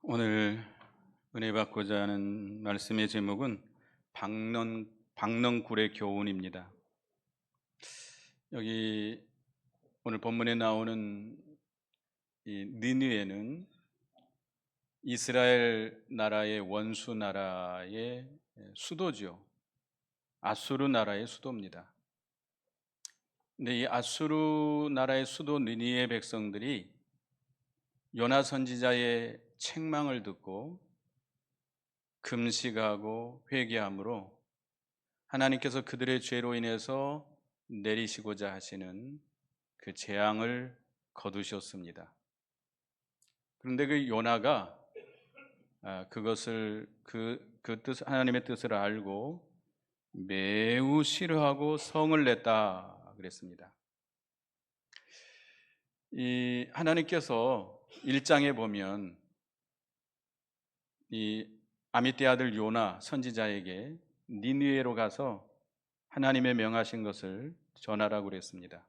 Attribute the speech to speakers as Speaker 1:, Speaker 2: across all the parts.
Speaker 1: 오늘 은혜 받고자 하는 말씀의 제목은 박넝굴의 교훈입니다. 여기 오늘 본문에 나오는 이 니느웨는 이스라엘 나라의 원수 나라의 수도죠. 아수르 나라의 수도입니다. 근데 이 아수르 나라의 수도 니느웨 백성들이 요나 선지자의 책망을 듣고 금식하고 회개함으로 하나님께서 그들의 죄로 인해서 내리시고자 하시는 그 재앙을 거두셨습니다. 그런데 그 요나가 그것을 하나님의 뜻을 알고 매우 싫어하고 성을 냈다 그랬습니다. 이 하나님께서 1장에 보면 이 아미떼 아들 요나 선지자에게 니느웨로 가서 하나님의 명하신 것을 전하라고 그랬습니다.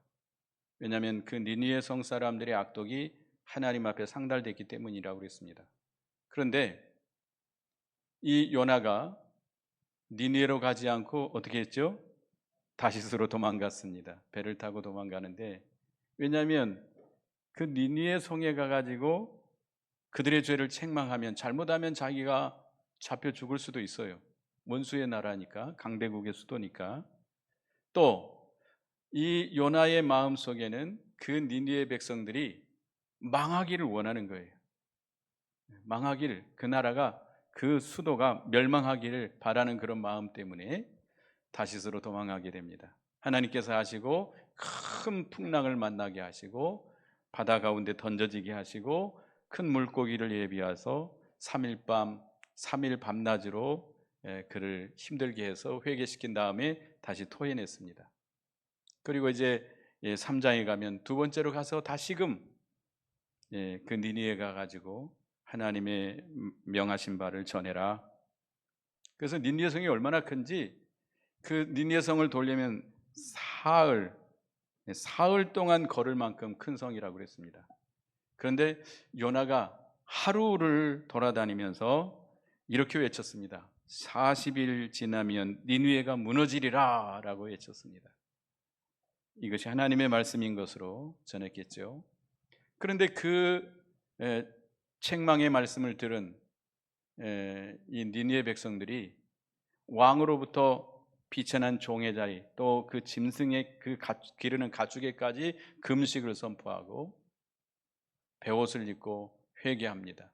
Speaker 1: 왜냐하면 그 니느웨 성 사람들의 악독이 하나님 앞에 상달됐기 때문이라고 그랬습니다. 그런데 이 요나가 니느웨로 가지 않고 어떻게 했죠? 다시스로 도망갔습니다. 배를 타고 도망가는데, 왜냐하면 그 니느웨 성에 가가지고 그들의 죄를 책망하면, 잘못하면 자기가 잡혀 죽을 수도 있어요. 원수의 나라니까, 강대국의 수도니까. 또 이 요나의 마음속에는 그 니느웨 백성들이 망하기를 원하는 거예요. 망하기를, 그 나라가, 그 수도가 멸망하기를 바라는 그런 마음 때문에 다시스로 도망하게 됩니다. 하나님께서 하시고 큰 풍랑을 만나게 하시고 바다 가운데 던져지게 하시고 큰 물고기를 예비해서 3일 밤 3일 밤낮으로 그를 힘들게 해서 회개시킨 다음에 다시 토해냈습니다. 그리고 이제 3장에 가면 두 번째로 가서 다시금 그 니느웨에 가가지고 하나님의 명하신 바를 전해라. 그래서 니느웨 성이 얼마나 큰지, 그 니느웨 성을 돌려면 사흘 동안 걸을 만큼 큰 성이라고 그랬습니다. 그런데 요나가 하루를 돌아다니면서 이렇게 외쳤습니다. 40일 지나면 니느웨가 무너지리라 라고 외쳤습니다. 이것이 하나님의 말씀인 것으로 전했겠죠. 그런데 그 책망의 말씀을 들은 이 니느웨 백성들이 왕으로부터 비천한 종의 자리, 또 그 짐승의 기르는 가축에까지 금식을 선포하고 베옷을 입고 회개합니다.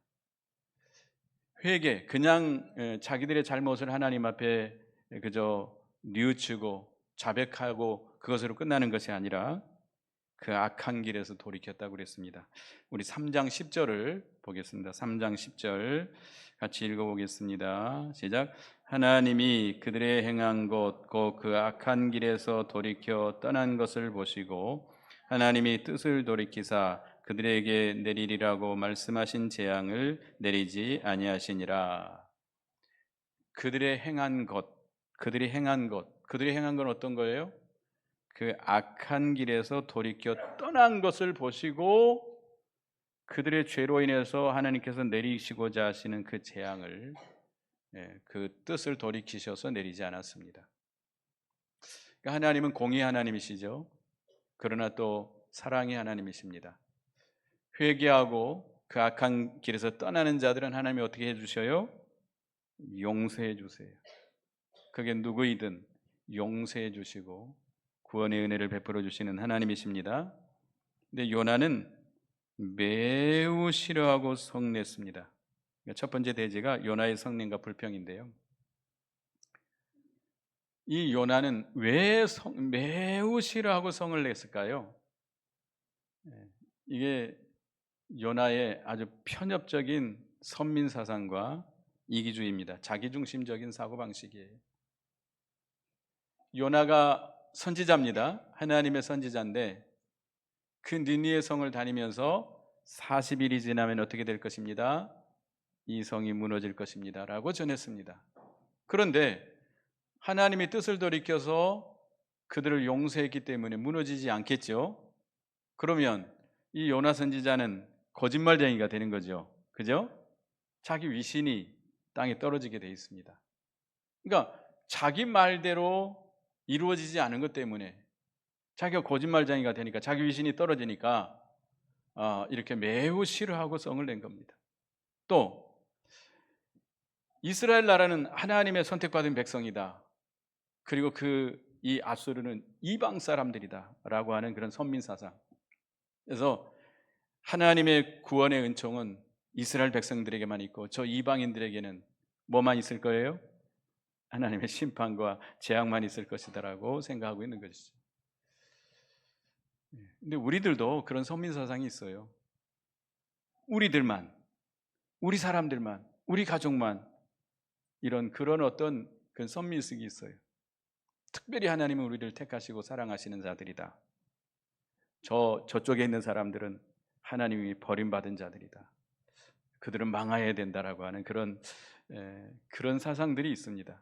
Speaker 1: 회개, 그냥 자기들의 잘못을 하나님 앞에 그저 뉘우치고 자백하고 그것으로 끝나는 것이 아니라 그 악한 길에서 돌이켰다고 그랬습니다. 우리 3장 10절을 보겠습니다. 3장 10절 같이 읽어보겠습니다. 시작. 하나님이 그들의 행한 것 곧 그 악한 길에서 돌이켜 떠난 것을 보시고 하나님이 뜻을 돌이키사 그들에게 내리리라고 말씀하신 재앙을 내리지 아니하시니라. 그들이 행한 건 어떤 거예요? 그 악한 길에서 돌이켜 떠난 것을 보시고 그들의 죄로 인해서 하나님께서 내리시고자 하시는 그 재앙을, 그 뜻을 돌이키셔서 내리지 않았습니다. 그러니까 하나님은 공의의 하나님이시죠. 그러나 또 사랑의 하나님이십니다. 회개하고 그 악한 길에서 떠나는 자들은 하나님이 어떻게 해주셔요? 용서해 주세요. 그게 누구이든 용서해 주시고 구원의 은혜를 베풀어 주시는 하나님이십니다. 근데 요나는 매우 싫어하고 성냈습니다. 첫 번째 대지가 요나의 성냄과 불평인데요. 이 요나는 왜 매우 싫어하고 성을 냈을까요? 이게 요나의 아주 편협적인 선민 사상과 이기주의입니다. 자기중심적인 사고방식이에요. 요나가 선지자입니다. 하나님의 선지자인데 그 니느웨 성을 다니면서 40일이 지나면 어떻게 될 것입니다. 이 성이 무너질 것입니다 라고 전했습니다. 그런데 하나님이 뜻을 돌이켜서 그들을 용서했기 때문에 무너지지 않겠죠. 그러면 이 요나 선지자는 거짓말쟁이가 되는 거죠. 그죠? 자기 위신이 땅에 떨어지게 돼 있습니다. 그러니까 자기 말대로 이루어지지 않은 것 때문에 자기가 거짓말쟁이가 되니까 자기 위신이 떨어지니까 이렇게 매우 싫어하고 성을 낸 겁니다. 또 이스라엘 나라는 하나님의 선택받은 백성이다. 그리고 이 아수르는 이방 사람들이다라고 하는 그런 선민 사상. 그래서 하나님의 구원의 은총은 이스라엘 백성들에게만 있고 저 이방인들에게는 뭐만 있을 거예요? 하나님의 심판과 재앙만 있을 것이다라고 생각하고 있는 것이죠. 근데 우리들도 그런 선민 사상이 있어요. 우리들만, 우리 사람들만, 우리 가족만 그런 어떤 그 선민식이 있어요. 특별히 하나님은 우리를 택하시고 사랑하시는 자들이다. 저쪽에 있는 사람들은 하나님이 버림받은 자들이다. 그들은 망해야 된다라고 하는 그런 사상들이 있습니다.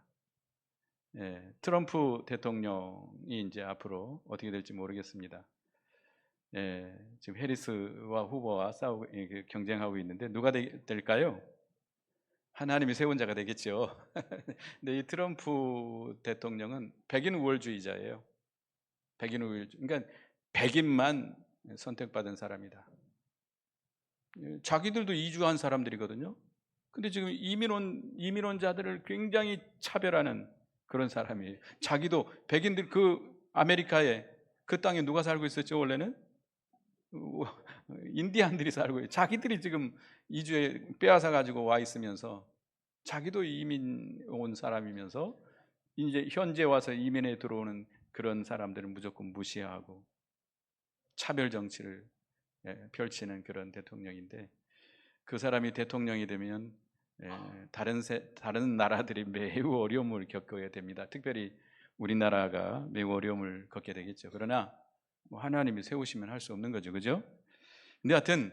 Speaker 1: 트럼프 대통령이 이제 앞으로 어떻게 될지 모르겠습니다. 지금 해리스와 후보와 경쟁하고 있는데 누가 될까요? 하나님이 세운 자가 되겠죠. 근데 이 트럼프 대통령은 백인 우월주의자예요. 백인 우월주의. 그러니까 백인만 선택받은 사람이다. 자기들도 이주한 사람들이거든요. 근데 지금 이민원자들을 굉장히 차별하는 그런 사람이에요. 자기도 백인들 아메리카에 그 땅에 누가 살고 있었죠? 원래는 인디안들이 살고 있어요. 자기들이 지금 이주에 빼앗아 가지고 와 있으면서 자기도 이민 온 사람이면서 이제 현재 와서 이민에 들어오는 그런 사람들은 무조건 무시하고 차별 정치를 펼치는 그런 대통령인데 그 사람이 대통령이 되면 다른 나라들이 매우 어려움을 겪어야 됩니다. 특별히 우리나라가 매우 어려움을 겪게 되겠죠. 그러나 하나님이 세우시면 할 수 없는 거죠, 그죠? 근데 하여튼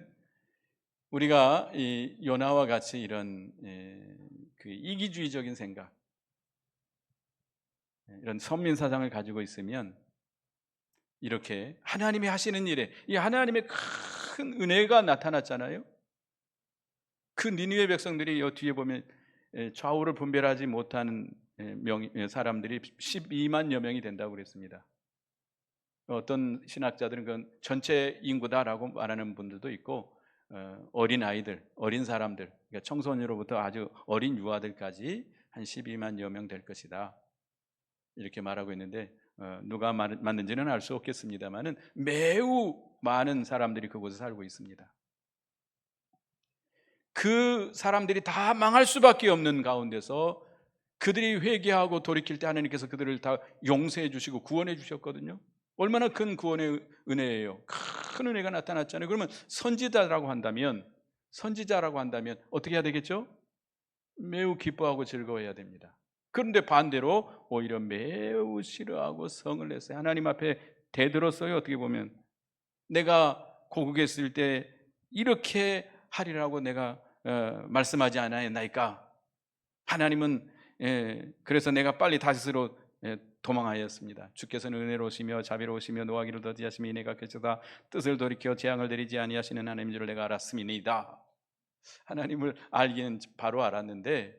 Speaker 1: 우리가 이 요나와 같이 이런 그 이기주의적인 생각, 이런 선민 사상을 가지고 있으면 이렇게 하나님이 하시는 일에 이 하나님의 큰 은혜가 나타났잖아요. 그 니느웨 백성들이 이 뒤에 보면 좌우를 분별하지 못하는 사람들이 12만여 명이 된다고 그랬습니다. 어떤 신학자들은 그건 전체 인구다라고 말하는 분들도 있고 어린 아이들, 어린 사람들, 그러니까 청소년으로부터 아주 어린 유아들까지 한 12만여 명 될 것이다 이렇게 말하고 있는데 누가 맞는지는 알 수 없겠습니다만은 매우 많은 사람들이 그곳에 살고 있습니다. 그 사람들이 다 망할 수밖에 없는 가운데서 그들이 회개하고 돌이킬 때 하나님께서 그들을 다 용서해 주시고 구원해 주셨거든요. 얼마나 큰 구원의 은혜예요. 큰 은혜가 나타났잖아요. 그러면 선지자라고 한다면 어떻게 해야 되겠죠? 매우 기뻐하고 즐거워해야 됩니다. 그런데 반대로 오히려 매우 싫어하고 성을 냈어요. 하나님 앞에 대들었어요. 어떻게 보면 내가 고국에 있을 때 이렇게 하리라고 내가 말씀하지 않았나이까? 하나님은 그래서 내가 빨리 다시스로 도망하였습니다. 주께서는 은혜로우시며 자비로우시며 노하기를 더디하시며 이내가 계시다 뜻을 돌이켜 재앙을 내리지 아니하시는 하나님인 줄 내가 알았음이니이다. 하나님을 알기는 바로 알았는데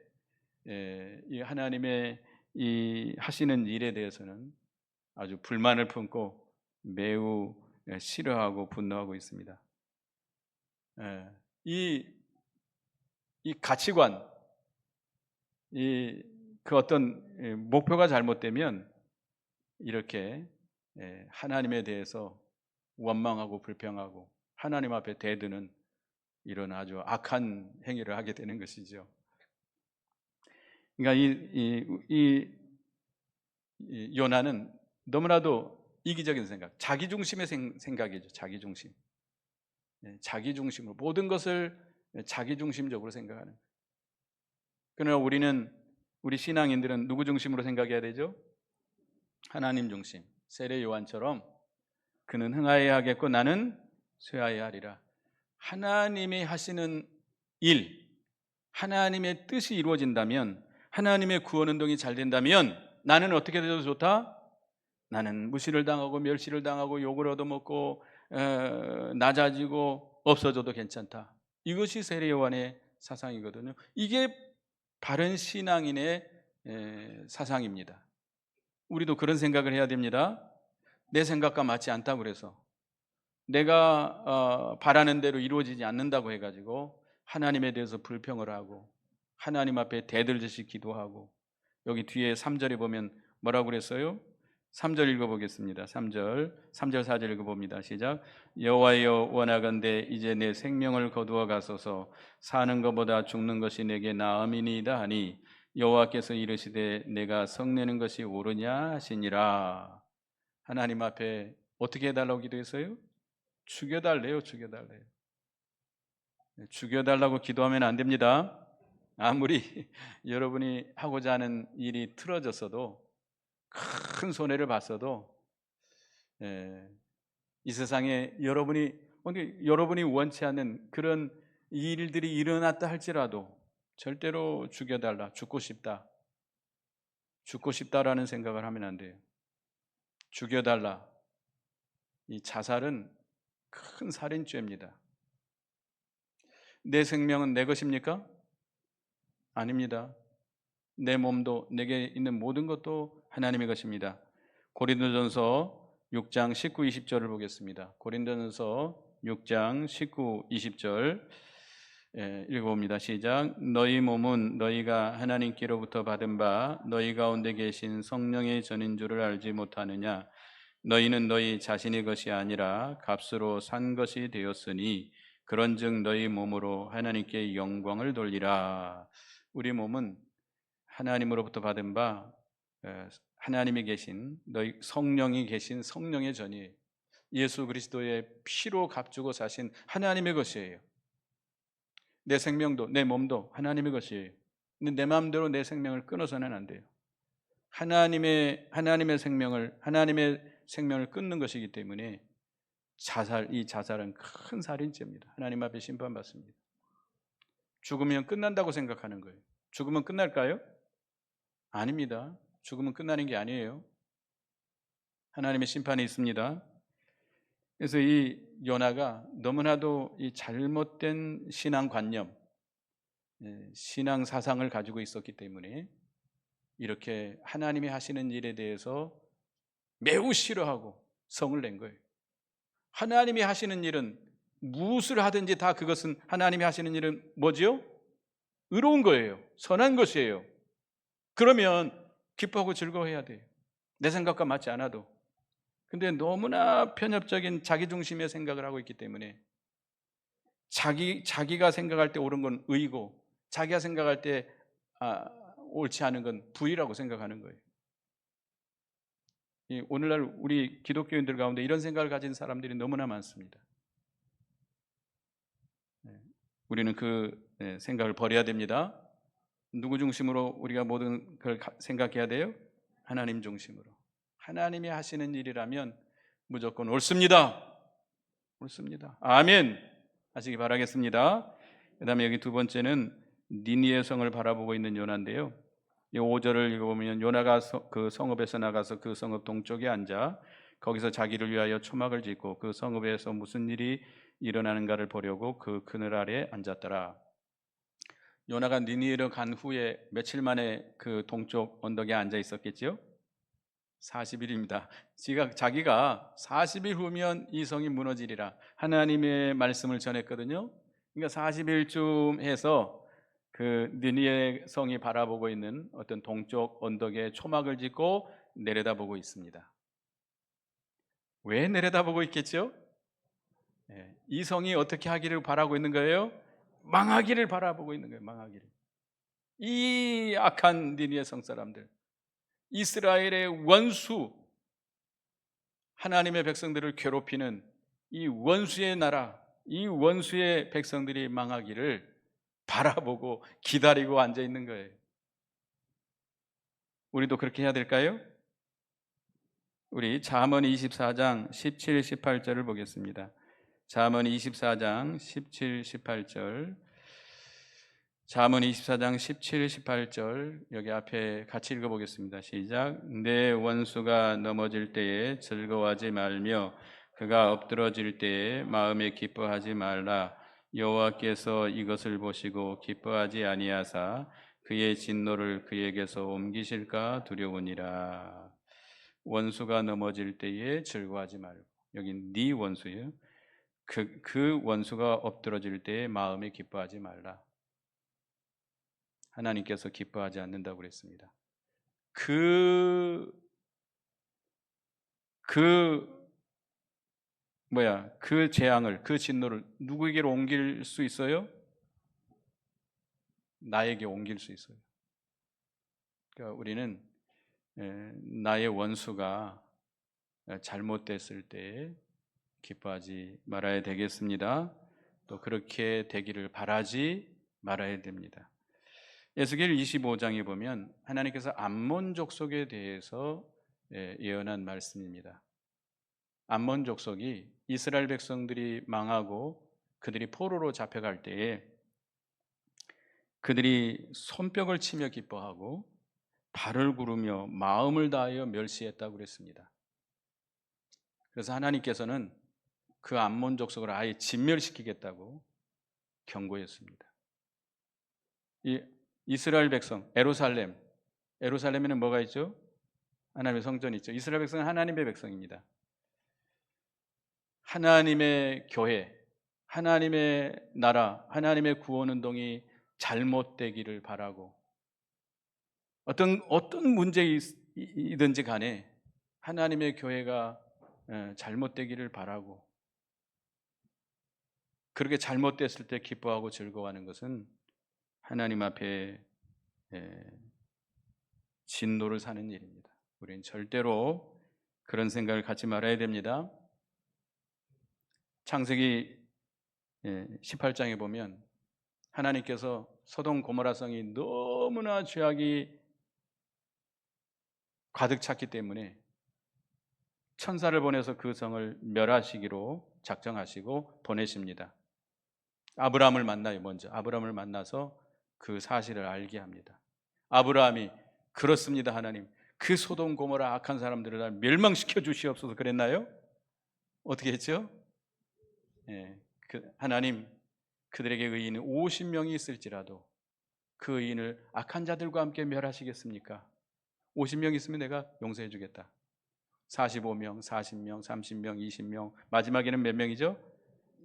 Speaker 1: 이 하나님의 이 하시는 일에 대해서는 아주 불만을 품고 매우 싫어하고 분노하고 있습니다. 이 가치관, 그 어떤 목표가 잘못되면 이렇게 하나님에 대해서 원망하고 불평하고 하나님 앞에 대드는 이런 아주 악한 행위를 하게 되는 것이죠. 그러니까 이 요나는 너무나도 이기적인 생각, 자기중심의 생각이죠. 자기중심. 자기중심으로 모든 것을 자기중심적으로 생각하는. 그러나 우리 신앙인들은 누구 중심으로 생각해야 되죠? 하나님 중심. 세례 요한처럼 그는 흥하여야 하겠고 나는 쇠하여야 하리라. 하나님이 하시는 일, 하나님의 뜻이 이루어진다면, 하나님의 구원 운동이 잘 된다면 나는 어떻게 되어도 좋다? 나는 무시를 당하고 멸시를 당하고 욕을 얻어먹고 낮아지고 없어져도 괜찮다. 이것이 세례 요한의 사상이거든요. 이게 바른 신앙인의 사상입니다. 우리도 그런 생각을 해야 됩니다. 내 생각과 맞지 않다고 그래서 내가 바라는 대로 이루어지지 않는다고 해가지고 하나님에 대해서 불평을 하고 하나님 앞에 대들듯이 기도하고, 여기 뒤에 3절에 보면 뭐라고 그랬어요? 3절 읽어보겠습니다. 3절 4절 읽어봅니다. 시작. 여호와여 원하건대 이제 내 생명을 거두어 가소서. 사는 것보다 죽는 것이 내게 나음이니이다 하니 여호와께서 이르시되 내가 성내는 것이 옳으냐 하시니라. 하나님 앞에 어떻게 해달라고 기도했어요? 죽여달래요. 죽여달래요. 죽여달라고 기도하면 안 됩니다. 아무리 여러분이 하고자 하는 일이 틀어졌어도, 큰 손해를 봤어도, 이 세상에 여러분이 원치 않는 그런 일들이 일어났다 할지라도 절대로 죽여달라, 죽고 싶다라는 생각을 하면 안 돼요. 죽여달라. 이 자살은 큰 살인죄입니다. 내 생명은 내 것입니까? 아닙니다. 내 몸도, 내게 있는 모든 것도 하나님의 것입니다. 고린도전서 6장 19, 20절을 보겠습니다. 고린도전서 6장 19, 20절 읽어봅니다. 시작. 너희 몸은 너희가 하나님께로부터 받은 바 너희 가운데 계신 성령의 전인 줄을 알지 못하느냐? 너희는 너희 자신의 것이 아니라 값으로 산 것이 되었으니 그런즉 너희 몸으로 하나님께 영광을 돌리라. 우리 몸은 하나님으로부터 받은 바 하나님이 계신, 너희 성령이 계신 성령의 전이에요. 예수 그리스도의 피로 값주고 사신 하나님의 것이에요. 내 생명도 내 몸도 하나님의 것이에요. 근데 내 마음대로 내 생명을 끊어서는 안 돼요. 하나님의 생명을 끊는 것이기 때문에 이 자살은 큰 살인죄입니다. 하나님 앞에 심판받습니다. 죽으면 끝난다고 생각하는 거예요. 죽으면 끝날까요? 아닙니다. 죽으면 끝나는 게 아니에요. 하나님의 심판이 있습니다. 그래서 이 요나가 너무나도 이 잘못된 신앙관념, 신앙 사상을 가지고 있었기 때문에 이렇게 하나님이 하시는 일에 대해서 매우 싫어하고 성을 낸 거예요. 하나님이 하시는 일은 무엇을 하든지 다 그것은, 하나님이 하시는 일은 뭐지요? 의로운 거예요. 선한 것이에요. 그러면 기뻐하고 즐거워해야 돼요. 내 생각과 맞지 않아도. 근데 너무나 편협적인 자기중심의 생각을 하고 있기 때문에 자기가 생각할 때 옳은 건 의고, 자기가 생각할 때 옳지 않은 건 부의라고 생각하는 거예요. 오늘날 우리 기독교인들 가운데 이런 생각을 가진 사람들이 너무나 많습니다. 우리는 그 생각을 버려야 됩니다. 누구 중심으로 우리가 모든 걸 생각해야 돼요? 하나님 중심으로. 하나님이 하시는 일이라면 무조건 옳습니다. 옳습니다. 아멘 하시기 바라겠습니다. 그 다음에 여기 두 번째는 니느웨 성을 바라보고 있는 요나인데요, 이 5절을 읽어보면 요나가 그 성읍에서 나가서 그 성읍 동쪽에 앉아 거기서 자기를 위하여 초막을 짓고 그 성읍에서 무슨 일이 일어나는가를 보려고 그 그늘 아래 앉았더라. 요나가 니느웨로 간 후에 며칠 만에 그 동쪽 언덕에 앉아 있었겠죠? 40일입니다. 자기가 40일 후면 이 성이 무너지리라 하나님의 말씀을 전했거든요. 그러니까 40일쯤 해서 그 니느웨 성이 바라보고 있는 어떤 동쪽 언덕에 초막을 짓고 내려다보고 있습니다. 왜 내려다보고 있겠죠? 이 성이 어떻게 하기를 바라고 있는 거예요? 망하기를 바라보고 있는 거예요. 망하기를. 이 악한 니느웨 성 사람들, 이스라엘의 원수, 하나님의 백성들을 괴롭히는 이 원수의 나라, 이 원수의 백성들이 망하기를 바라보고 기다리고 앉아 있는 거예요. 우리도 그렇게 해야 될까요? 우리 잠언 24장 17, 18절을 보겠습니다. 잠언 24장 17, 18절. 잠언 24장 17, 18절 여기 앞에 같이 읽어보겠습니다. 시작. 내 원수가 넘어질 때에 즐거워하지 말며 그가 엎드러질 때에 마음에 기뻐하지 말라. 여호와께서 이것을 보시고 기뻐하지 아니하사 그의 진노를 그에게서 옮기실까 두려우니라. 원수가 넘어질 때에 즐거워하지 말고, 여기 네 원수예요. 그 원수가 엎드러질 때에 마음에 기뻐하지 말라. 하나님께서 기뻐하지 않는다고 그랬습니다. 그 재앙을, 그 진노를 누구에게로 옮길 수 있어요? 나에게 옮길 수 있어요. 그러니까 우리는 나의 원수가 잘못됐을 때 기뻐하지 말아야 되겠습니다. 또 그렇게 되기를 바라지 말아야 됩니다. 에스겔 25장에 보면 하나님께서 암몬 족속에 대해서 예언한 말씀입니다. 암몬 족속이 이스라엘 백성들이 망하고 그들이 포로로 잡혀갈 때에 그들이 손뼉을 치며 기뻐하고 발을 구르며 마음을 다하여 멸시했다고 그랬습니다. 그래서 하나님께서는 그 암몬 족속을 아예 진멸시키겠다고 경고했습니다. 이 이스라엘 백성, 에루살렘에는 뭐가 있죠? 하나님의 성전이 있죠. 이스라엘 백성은 하나님의 백성입니다. 하나님의 교회, 하나님의 나라, 하나님의 구원운동이 잘못되기를 바라고, 어떤 문제이든지 간에 하나님의 교회가 잘못되기를 바라고, 그렇게 잘못됐을 때 기뻐하고 즐거워하는 것은 하나님 앞에 진노를 사는 일입니다. 우리는 절대로 그런 생각을 갖지 말아야 됩니다. 창세기 18장에 보면 하나님께서 소돔 고모라 성이 너무나 죄악이 가득 찼기 때문에 천사를 보내서 그 성을 멸하시기로 작정하시고 보내십니다. 아브라함을 만나요. 먼저 아브라함을 만나서 그 사실을 알게 합니다. 아브라함이 그렇습니다. 하나님, 그 소돔 고모라 악한 사람들을 다 멸망시켜 주시옵소서 그랬나요? 어떻게 했죠? 하나님, 그들에게 의인은 50명이 있을지라도 그 의인을 악한 자들과 함께 멸하시겠습니까? 50명 있으면 내가 용서해 주겠다. 45명, 40명, 30명, 20명, 마지막에는 몇 명이죠?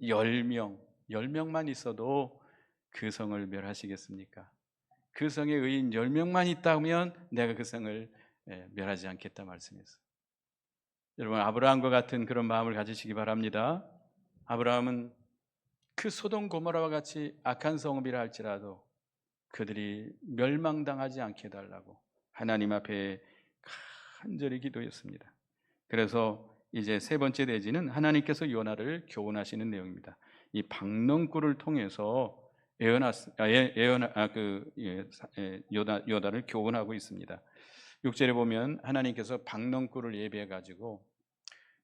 Speaker 1: 10명. 10명만 있어도 그 성을 멸하시겠습니까? 그 성에 의인 10명만 있다면 내가 그 성을 멸하지 않겠다 말씀했어요. 여러분, 아브라함과 같은 그런 마음을 가지시기 바랍니다. 아브라함은 그 소돔 고모라와 같이 악한 성읍이라 할지라도 그들이 멸망당하지 않게 해달라고 하나님 앞에 간절히 기도했습니다. 그래서 이제 세 번째 대지는 하나님께서 요나를 교훈하시는 내용입니다. 이 박넝쿨을 통해서 요나를 교훈하고 있습니다. 6절에 보면 하나님께서 박넝쿨을 예비해 가지고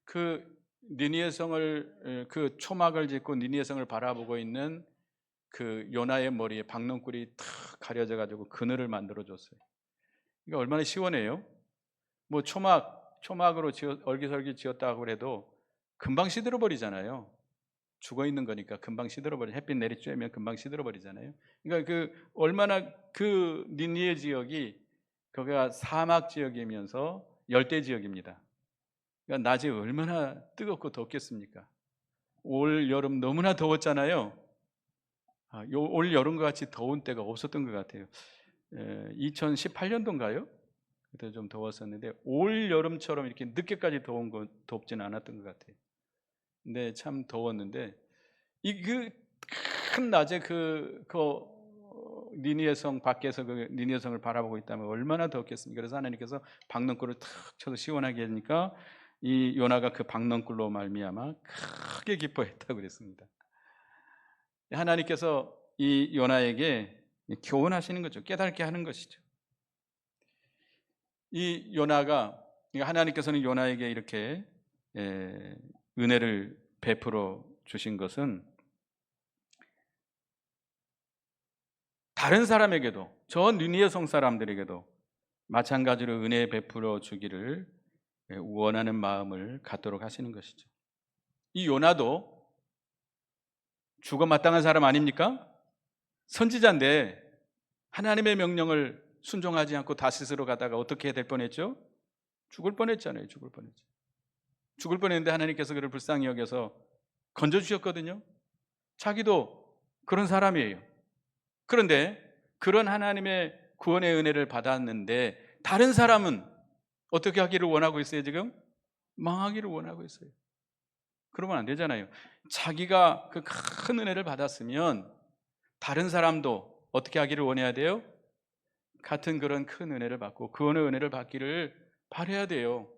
Speaker 1: 그 니느웨 성을, 그 초막을 짓고 니느웨 성을 바라보고 있는 그 요나의 머리에 박넝쿨이 탁 가려져 가지고 그늘을 만들어 줬어요. 이게 얼마나 시원해요? 뭐 초막으로 얼기설기 지었다고 해도 금방 시들어 버리잖아요. 죽어 있는 거니까 금방 시들어 버리. 햇빛 내리쬐면 금방 시들어 버리잖아요. 그러니까 얼마나 그 니느웨 지역이 거기가 사막 지역이면서 열대 지역입니다. 그러니까 낮에 얼마나 뜨겁고 덥겠습니까? 올 여름 너무나 더웠잖아요. 올 여름과 같이 더운 때가 없었던 것 같아요. 2018년도인가요? 그때 좀 더웠었는데 올 여름처럼 이렇게 늦게까지 덥지는 않았던 것 같아요. 근데 참 더웠는데 그 큰 낮에 니느웨 성 밖에서 그 니느웨 성을 바라보고 있다면 얼마나 덥겠습니까? 그래서 하나님께서 박넝쿨을 탁 쳐서 시원하게 하니까 이 요나가 그 박넝쿨로 말미암아 크게 기뻐했다고 그랬습니다. 하나님께서 이 요나에게 교훈하시는 거죠. 깨닫게 하는 것이죠. 이 요나가, 하나님께서는 요나에게 이렇게 은혜를 베풀어 주신 것은 다른 사람에게도, 저 니느웨 성 사람들에게도 마찬가지로 은혜 베풀어 주기를 원하는 마음을 갖도록 하시는 것이죠. 이 요나도 죽어 마땅한 사람 아닙니까? 선지자인데 하나님의 명령을 순종하지 않고 다시스로 가다가 어떻게 될 뻔했죠? 죽을 뻔했잖아요. 죽을 뻔했죠. 죽을 뻔했는데 하나님께서 그를 불쌍히 여겨서 건져주셨거든요. 자기도 그런 사람이에요. 그런데 그런 하나님의 구원의 은혜를 받았는데 다른 사람은 어떻게 하기를 원하고 있어요? 지금 망하기를 원하고 있어요. 그러면 안 되잖아요. 자기가 그 큰 은혜를 받았으면 다른 사람도 어떻게 하기를 원해야 돼요? 같은 그런 큰 은혜를 받고 구원의 은혜를 받기를 바라야 돼요.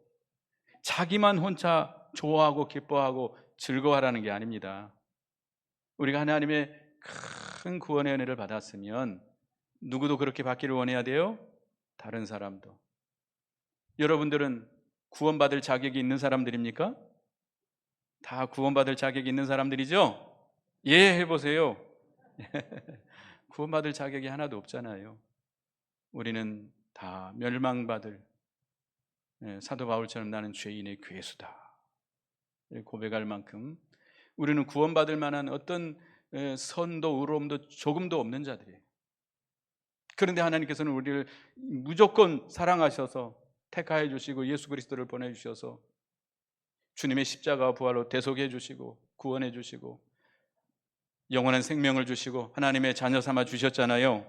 Speaker 1: 자기만 혼자 좋아하고 기뻐하고 즐거워하라는 게 아닙니다. 우리가 하나님의 큰 구원의 은혜를 받았으면 누구도 그렇게 받기를 원해야 돼요? 다른 사람도. 여러분들은 구원받을 자격이 있는 사람들입니까? 다 구원받을 자격이 있는 사람들이죠? 예, 해보세요. 구원받을 자격이 하나도 없잖아요. 우리는 다 멸망받을, 사도 바울처럼 나는 죄인의 괴수다 고백할 만큼 우리는 구원받을 만한 어떤 선도 의로움도 조금도 없는 자들이에요. 그런데 하나님께서는 우리를 무조건 사랑하셔서 택하여 주시고 예수 그리스도를 보내주셔서 주님의 십자가와 부활로 대속해 주시고 구원해 주시고 영원한 생명을 주시고 하나님의 자녀 삼아 주셨잖아요.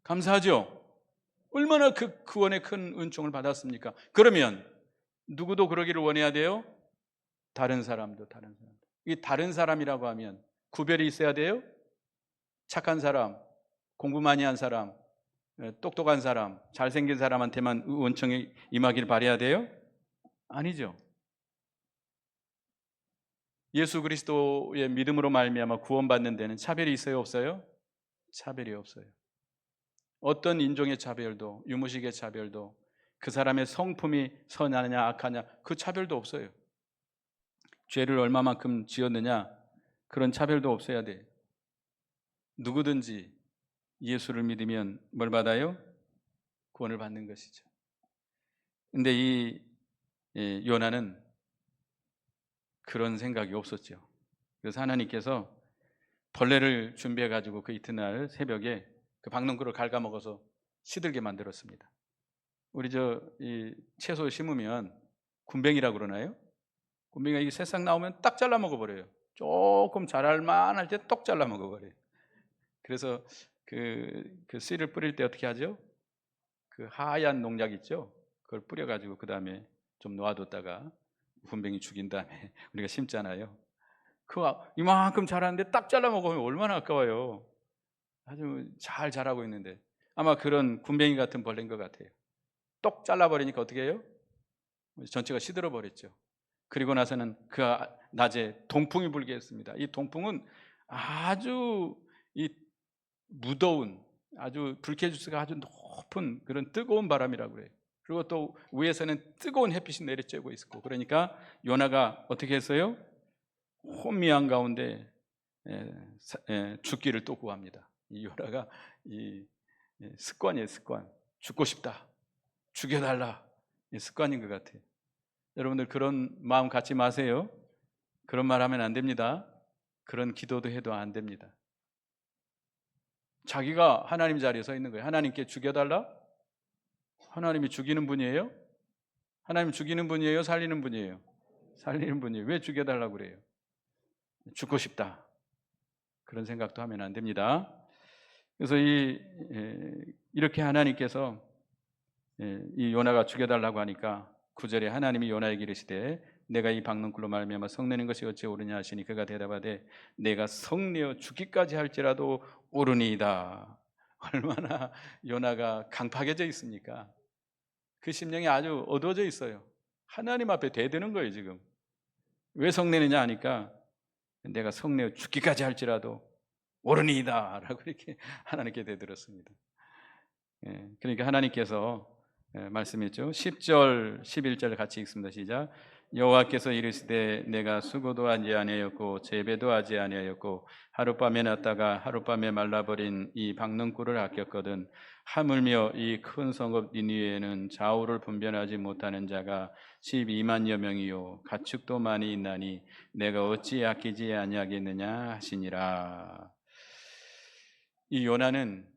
Speaker 1: 감사하죠? 얼마나 그 구원의 큰 은총을 받았습니까? 그러면 누구도 그러기를 원해야 돼요? 다른 사람도. 이 다른 사람이라고 하면 구별이 있어야 돼요? 착한 사람, 공부 많이 한 사람, 똑똑한 사람, 잘생긴 사람한테만 은총이 임하기를 바라야 돼요? 아니죠. 예수 그리스도의 믿음으로 말미암아 구원받는 데는 차별이 있어요, 없어요? 차별이 없어요. 어떤 인종의 차별도, 유무식의 차별도, 그 사람의 성품이 선하냐 악하냐 그 차별도 없어요. 죄를 얼마만큼 지었느냐 그런 차별도 없어야 돼. 누구든지 예수를 믿으면 뭘 받아요? 구원을 받는 것이죠. 근데 이 요나는 그런 생각이 없었죠. 그래서 하나님께서 벌레를 준비해 가지고 그 이튿날 새벽에 그 박농구를 갉아먹어서 시들게 만들었습니다. 우리 이 채소 심으면 군뱅이라고 그러나요? 군뱅이가 이 새싹 나오면 딱 잘라 먹어버려요. 조금 자랄 만할 때 똑 잘라 먹어버려요. 그래서 그 씨를 뿌릴 때 어떻게 하죠? 그 하얀 농약 있죠? 그걸 뿌려가지고 그 다음에 좀 놓아뒀다가 군뱅이 죽인 다음에 우리가 심잖아요. 이만큼 자랐는데 딱 잘라 먹으면 얼마나 아까워요. 아주 잘 자라고 있는데 아마 그런 군뱅이 같은 벌레인 것 같아요. 똑 잘라버리니까 어떻게 해요? 전체가 시들어 버렸죠. 그리고 나서는 그 낮에 동풍이 불게 했습니다. 이 동풍은 아주 이 무더운 아주 불쾌지수가 아주 높은 그런 뜨거운 바람이라고 그래요. 그리고 또 위에서는 뜨거운 햇빛이 내리쬐고 있었고 그러니까 요나가 어떻게 했어요? 혼미한 가운데 죽기를 또 구합니다. 이 요나가 이 습관이에요, 습관. 죽고 싶다, 죽여달라, 이 습관인 것 같아요. 여러분들 그런 마음 갖지 마세요. 그런 말 하면 안 됩니다. 그런 기도도 해도 안 됩니다. 자기가 하나님 자리에 서 있는 거예요. 하나님께 죽여달라? 하나님이 죽이는 분이에요? 하나님 죽이는 분이에요? 살리는 분이에요? 살리는 분이에요. 왜 죽여달라고 그래요? 죽고 싶다. 그런 생각도 하면 안 됩니다. 그래서 이렇게 하나님께서 이 요나가 죽여달라고 하니까 9절에 하나님이 요나에게 이르시되 내가 이 박능굴로 말미암아 성내는 것이 어찌 옳으냐 하시니 그가 대답하되 내가 성내어 죽기까지 할지라도 옳으니이다. 얼마나 요나가 강팍해져 있습니까? 그 심령이 아주 어두워져 있어요. 하나님 앞에 대드는 거예요. 지금 왜 성내느냐 하니까 내가 성내어 죽기까지 할지라도 옳으니이다 라고 이렇게 하나님께 대들었습니다. 그러니까 하나님께서 말씀했죠. 10절 11절 같이 읽습니다. 시작. 여호와께서 이르시되 내가 수고도 하지 아니하였고 재배도 하지 아니하였고 하룻밤에 났다가 하룻밤에 말라버린 이 박는 꿀을 아꼈거든. 하물며 이 큰 성읍 니느웨에는 좌우를 분별하지 못하는 자가 12만여 명이요 가축도 많이 있나니 내가 어찌 아끼지 아니하겠느냐 하시니라. 이 요나는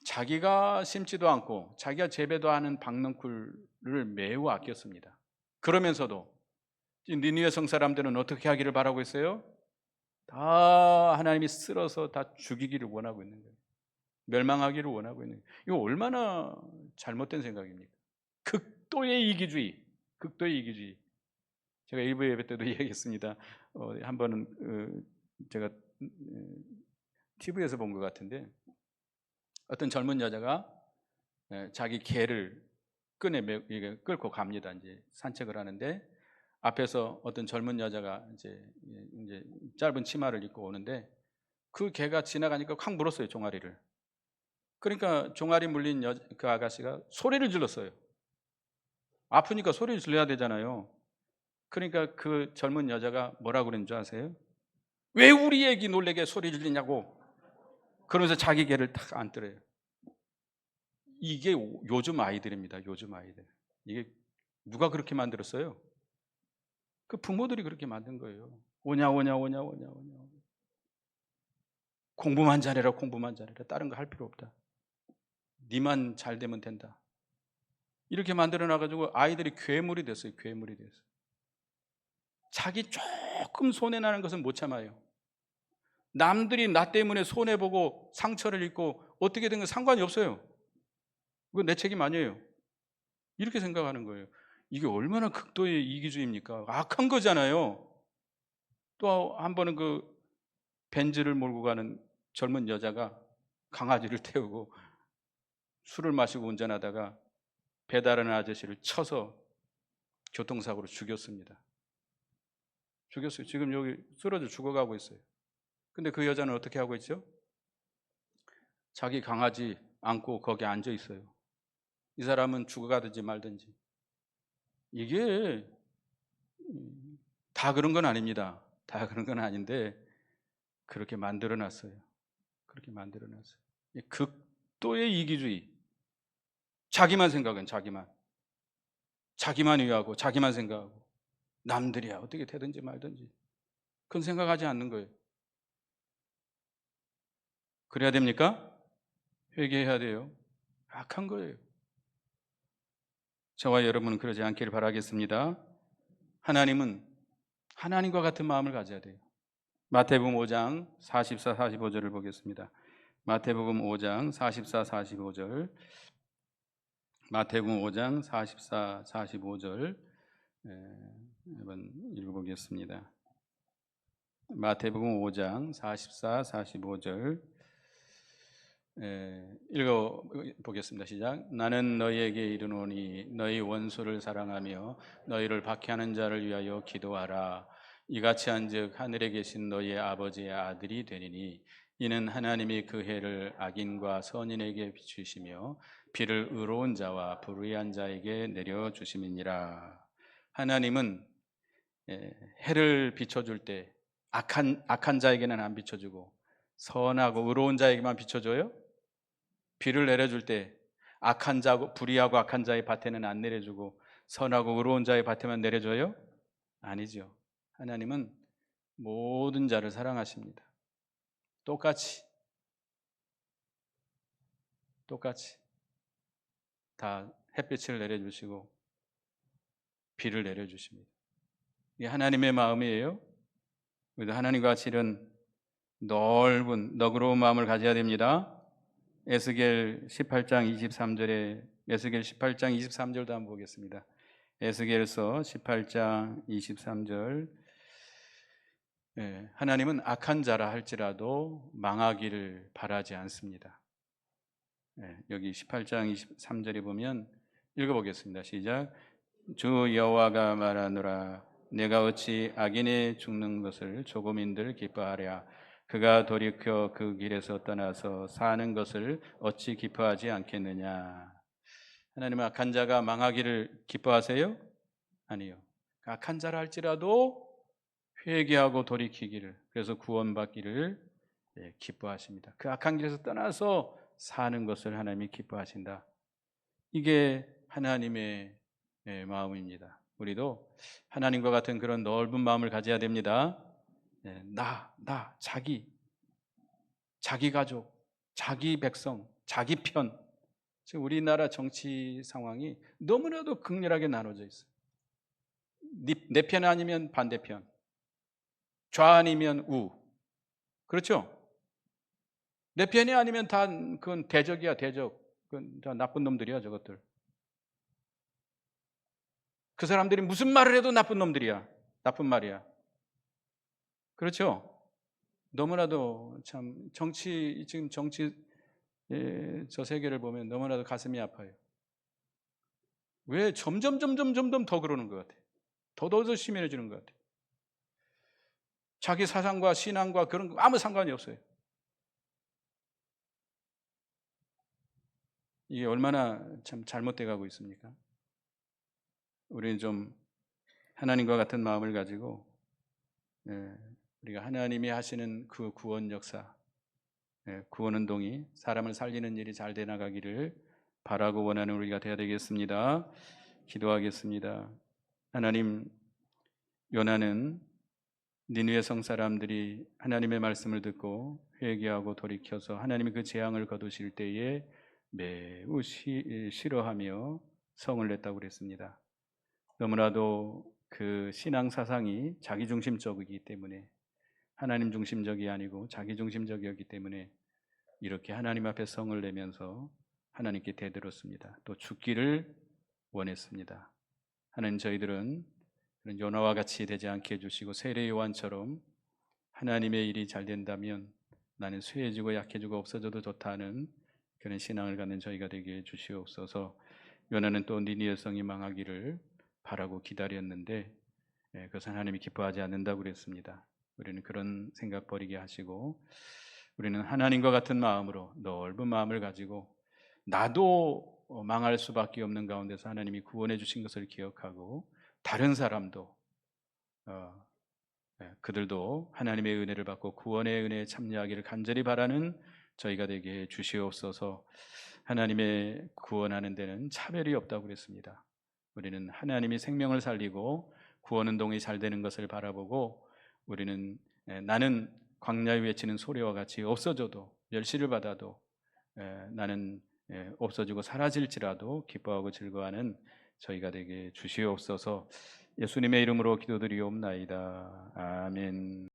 Speaker 1: 자기가 심지도 않고 자기가 재배도 하는 박는 꿀을 매우 아꼈습니다. 그러면서도 니느웨 성 사람들은 어떻게 하기를 바라고 있어요? 다 하나님이 쓸어서 다 죽이기를 원하고 있는 거예요. 멸망하기를 원하고 있는 거예요. 이거 얼마나 잘못된 생각입니까? 극도의 이기주의, 극도의 이기주의. 제가 일부 예배 때도 얘기했습니다. 한 번은 제가 TV에서 본 것 같은데 어떤 젊은 여자가 자기 개를 끌고 갑니다. 이제 산책을 하는데 앞에서 어떤 젊은 여자가 이제 짧은 치마를 입고 오는데 그 개가 지나가니까 확 물었어요, 종아리를. 그러니까 종아리 물린 그 아가씨가 소리를 질렀어요. 아프니까 소리를 질러야 되잖아요. 그러니까 그 젊은 여자가 뭐라고 그랬는 줄 아세요? 왜 우리 애기 놀래게 소리 질리냐고. 그러면서 자기 개를 탁 안더래요. 이게 요즘 아이들입니다. 요즘 아이들. 이게 누가 그렇게 만들었어요? 그 부모들이 그렇게 만든 거예요. 오냐. 공부만 잘해라, 공부만 잘해라. 다른 거 할 필요 없다. 니만 잘 되면 된다. 이렇게 만들어 놔가지고 아이들이 괴물이 됐어요. 괴물이 됐어요. 자기 조금 손해나는 것은 못 참아요. 남들이 나 때문에 손해보고 상처를 입고 어떻게 된 건 상관이 없어요. 그건 내 책임 아니에요. 이렇게 생각하는 거예요. 이게 얼마나 극도의 이기주의입니까? 악한 거잖아요. 또 한 번은 그 벤츠를 몰고 가는 젊은 여자가 강아지를 태우고 술을 마시고 운전하다가 배달하는 아저씨를 쳐서 교통사고로 죽였습니다. 죽였어요. 지금 여기 쓰러져 죽어가고 있어요. 근데 그 여자는 어떻게 하고 있죠? 자기 강아지 안고 거기 앉아 있어요. 이 사람은 죽어가든지 말든지. 이게 다 그런 건 아닙니다. 다 그런 건 아닌데 그렇게 만들어 놨어요. 그렇게 만들어 놨어요. 극도의 이기주의. 자기만 생각은 자기만 위하고 자기만 생각하고 남들이야 어떻게 되든지 말든지 그건 생각하지 않는 거예요. 그래야 됩니까? 회개해야 돼요. 악한 거예요. 저와 여러분은 그러지 않기를 바라겠습니다. 하나님은 하나님과 같은 마음을 가져야 돼요. 마태복음 5장 44, 45절을 보겠습니다. 마태복음 5장 44, 45절. 마태복음 5장 44, 45절 한번 읽어보겠습니다. 마태복음 5장 44, 45절 읽어보겠습니다. 시작. 나는 너희에게 이르노니 너희 원수를 사랑하며 너희를 박해하는 자를 위하여 기도하라. 이같이 한즉 하늘에 계신 너희의 아버지의 아들이 되리니 이는 하나님이 그 해를 악인과 선인에게 비추시며 비를 의로운 자와 불의한 자에게 내려주심이니라. 하나님은 해를 비춰줄 때 악한 자에게는 안 비춰주고 선하고 의로운 자에게만 비춰줘요? 비를 내려줄 때 악한 자, 불의하고 악한 자의 밭에는 안 내려주고 선하고 의로운 자의 밭에만 내려줘요? 아니죠. 하나님은 모든 자를 사랑하십니다. 똑같이 다 햇빛을 내려주시고 비를 내려주십니다. 이게 하나님의 마음이에요. 우리도 하나님과 같이 이런 넓은 너그러운 마음을 가져야 됩니다. 에스겔 18장 23절에 에스겔 18장 23절도 한번 보겠습니다. 에스겔서 18장 23절. 하나님은 악한 자라 할지라도 망하기를 바라지 않습니다. 여기 18장 23절에 보면 읽어보겠습니다. 시작. 주 여호와가 말하노라 내가 어찌 악인의 죽는 것을 조금인들 기뻐하랴. 그가 돌이켜 그 길에서 떠나서 사는 것을 어찌 기뻐하지 않겠느냐. 하나님은 악한 자가 망하기를 기뻐하세요? 아니요. 악한 자라 할지라도 회개하고 돌이키기를, 그래서 구원받기를 기뻐하십니다. 그 악한 길에서 떠나서 사는 것을 하나님이 기뻐하신다. 이게 하나님의 마음입니다. 우리도 하나님과 같은 그런 넓은 마음을 가져야 됩니다. 자기 가족, 자기 백성, 자기 편. 지금 우리나라 정치 상황이 너무나도 극렬하게 나눠져 있어요. 내 편 아니면 반대편, 좌 아니면 우. 그렇죠? 내 편이 아니면 다 그건 대적이야, 대적. 그건 다 나쁜 놈들이야, 저것들. 그 사람들이 무슨 말을 해도 나쁜 놈들이야. 나쁜 말이야. 그렇죠? 너무나도 참 지금 정치 저 세계를 보면 너무나도 가슴이 아파요. 왜 점점 더 그러는 것 같아요. 더 심해지는 것 같아요. 자기 사상과 신앙과 그런 거 아무 상관이 없어요. 이게 얼마나 참 잘못돼 가고 있습니까? 우리는 좀 하나님과 같은 마음을 가지고 우리가 하나님이 하시는 그 구원 역사, 구원 운동이 사람을 살리는 일이 잘 돼 나가기를 바라고 원하는 우리가 되어야 되겠습니다. 기도하겠습니다. 하나님, 요나는 니느웨 성 사람들이 하나님의 말씀을 듣고 회개하고 돌이켜서 하나님이 그 재앙을 거두실 때에 매우 싫어하며 성을 냈다고 그랬습니다. 너무나도 그 신앙 사상이 자기 중심적이기 때문에, 하나님 중심적이 아니고 자기 중심적이었기 때문에 이렇게 하나님 앞에 성을 내면서 하나님께 대들었습니다. 또 죽기를 원했습니다. 하나님, 저희들은 그런 요나와 같이 되지 않게 해주시고 세례 요한처럼 하나님의 일이 잘 된다면 나는 쇠해지고 약해지고 없어져도 좋다는 그런 신앙을 갖는 저희가 되게 해주시옵소서. 요나는 또 니느웨 성이 망하기를 바라고 기다렸는데 그것은 하나님이 기뻐하지 않는다고 그랬습니다. 우리는 그런 생각 버리게 하시고 우리는 하나님과 같은 마음으로 넓은 마음을 가지고 나도 망할 수밖에 없는 가운데서 하나님이 구원해 주신 것을 기억하고 다른 사람도 그들도 하나님의 은혜를 받고 구원의 은혜에 참여하기를 간절히 바라는 저희가 되게 주시옵소서. 하나님의 구원하는 데는 차별이 없다고 그랬습니다. 우리는 하나님이 생명을 살리고 구원운동이 잘 되는 것을 바라보고 우리는 나는 광야에 외치는 소리와 같이 없어져도 멸시를 받아도 나는 없어지고 사라질지라도 기뻐하고 즐거워하는 저희가 되게 주시옵소서. 예수님의 이름으로 기도드리옵나이다. 아멘.